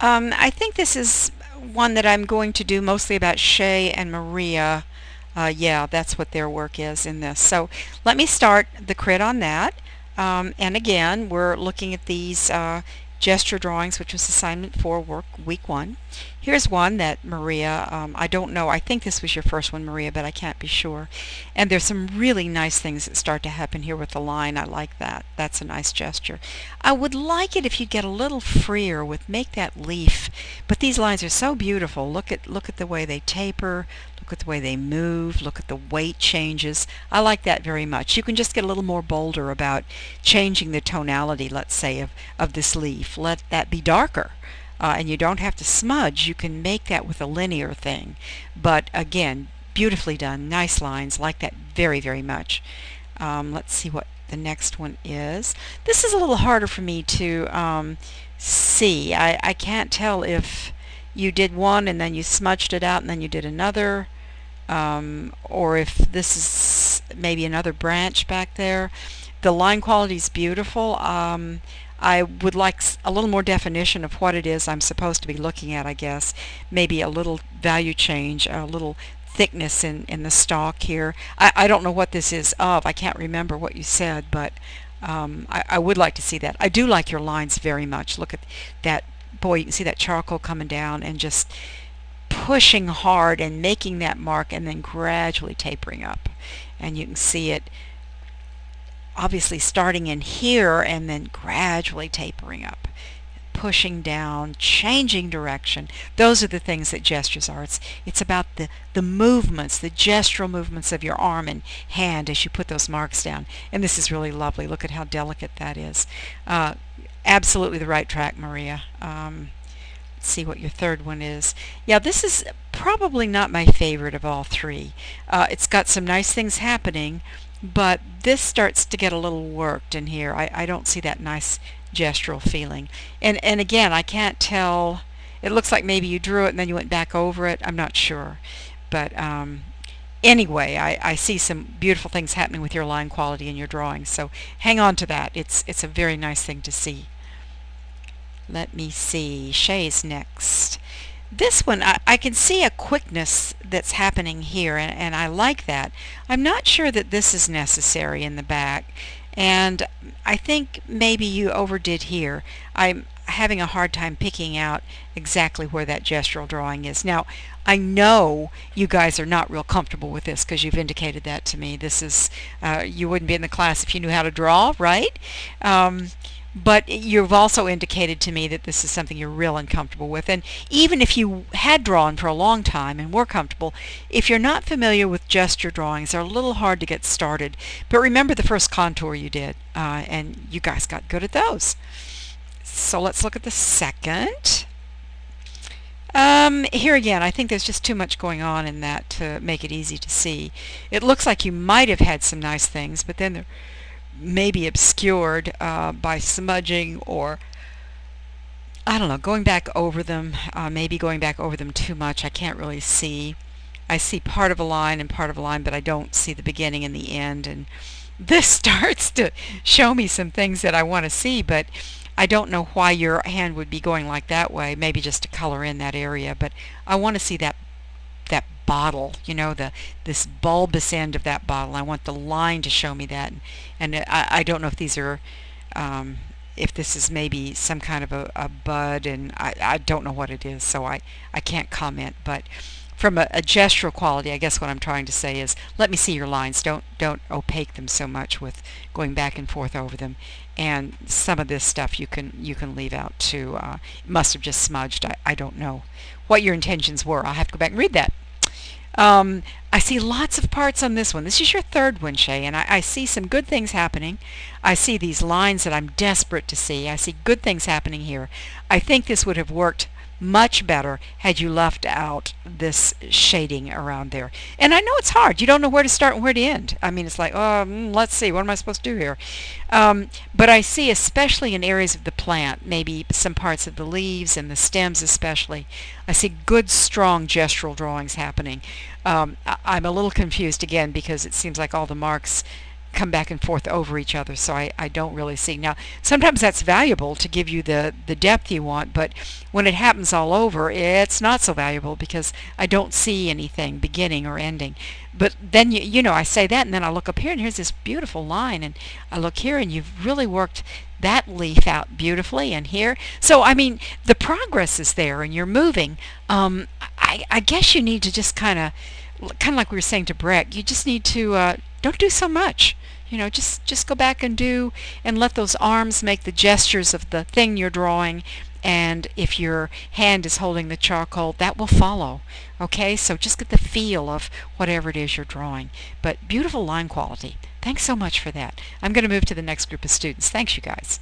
I think this is one that I'm going to do mostly about Shae and Maria. Yeah, that's what their work is in this. So let me start the crit on that. And again, we're looking at these gesture drawings, which was assignment 4, work week 1. Here's one that Maria, I don't know, I think this was your first one, Maria, but I can't be sure. And there's some really nice things that start to happen here with the line. I like that. That's a nice gesture. I would like it if you get a little freer with make that leaf, but these lines are so beautiful. Look at the way they taper. Look at the way they move. Look at the weight changes. I like that very much. You can just get a little more bolder about changing the tonality, let's say, of this leaf. Let that be darker. And you don't have to smudge. You can make that with a linear thing. But again, beautifully done. Nice lines. Like that very, very much. Let's see what the next one is. This is a little harder for me to see. I can't tell if you did one and then you smudged it out and then you did another, or if this is maybe another branch back there. The line quality is beautiful. I would like a little more definition of what it is I'm supposed to be looking at, I guess. Maybe a little value change, a little thickness in the stalk here. I don't know what this is of. I can't remember what you said, but I would like to see that. I do like your lines very much. Look at that. Boy, you can see that charcoal coming down and just pushing hard and making that mark and then gradually tapering up. And you can see it obviously starting in here and then gradually tapering up, pushing down, changing direction. Those are the things that gestures are. It's about the movements, the gestural movements of your arm and hand as you put those marks down. And this is really lovely. Look at how delicate that is. Absolutely the right track, Maria. Let's see what your third one is. Yeah, this is probably not my favorite of all three. It's got some nice things happening, but this starts to get a little worked in here. I don't see that nice gestural feeling. And again, I can't tell. It looks like maybe you drew it and then you went back over it. I'm not sure. But anyway, I see some beautiful things happening with your line quality in your drawings. So hang on to that. It's a very nice thing to see. Let me see. Shae's next. This one, I can see a quickness that's happening here, and I like that. I'm not sure that this is necessary in the back, and I think maybe you overdid here. I'm having a hard time picking out exactly where that gestural drawing is. Now, I know you guys are not real comfortable with this because you've indicated that to me. This is, you wouldn't be in the class if you knew how to draw, right? But you've also indicated to me that this is something you're real uncomfortable with. And even if you had drawn for a long time and were comfortable, if you're not familiar with gesture drawings, they're a little hard to get started. But remember the first contour you did, and you guys got good at those. So let's look at the second. Here again, I think there's just too much going on in that to make it easy to see. It looks like you might have had some nice things, but then they're maybe obscured by smudging or, I don't know, going back over them, maybe going back over them too much. I can't really see. I see part of a line and part of a line, but I don't see the beginning and the end. And this starts to show me some things that I want to see, but I don't know why your hand would be going like that way, maybe just to color in that area. But I want to see that bottle, you know, this bulbous end of that bottle. I want the line to show me that, and I don't know if these are if this is maybe some kind of a bud, and I don't know what it is, so I can't comment. But from a gestural quality, I guess what I'm trying to say is let me see your lines. Don't opaque them so much with going back and forth over them. And some of this stuff you can leave out too. It must have just smudged. I don't know what your intentions were. I'll have to go back and read that. I see lots of parts on this one. This is your third one, Shae, and I see some good things happening. I see these lines that I'm desperate to see. I see good things happening here. I think this would have worked much better had you left out this shading around there. And I know it's hard. You don't know where to start and where to end. I mean, it's like, let's see, what am I supposed to do here? But I see, especially in areas of the plant, maybe some parts of the leaves and the stems especially, I see good, strong gestural drawings happening. I'm a little confused again because it seems like all the marks come back and forth over each other, so I don't really see. Now, sometimes that's valuable to give you the depth you want, but when it happens all over, it's not so valuable because I don't see anything beginning or ending. But then, you know, I say that, and then I look up here, and here's this beautiful line, and I look here, and you've really worked that leaf out beautifully, and here. So, I mean, the progress is there, and you're moving. I guess you need to just kind of like we were saying to Breck, you just need to don't do so much. You know, just go back and do, and let those arms make the gestures of the thing you're drawing, and if your hand is holding the charcoal, that will follow. Okay, so just get the feel of whatever it is you're drawing. But beautiful line quality. Thanks so much for that. I'm going to move to the next group of students. Thanks, you guys.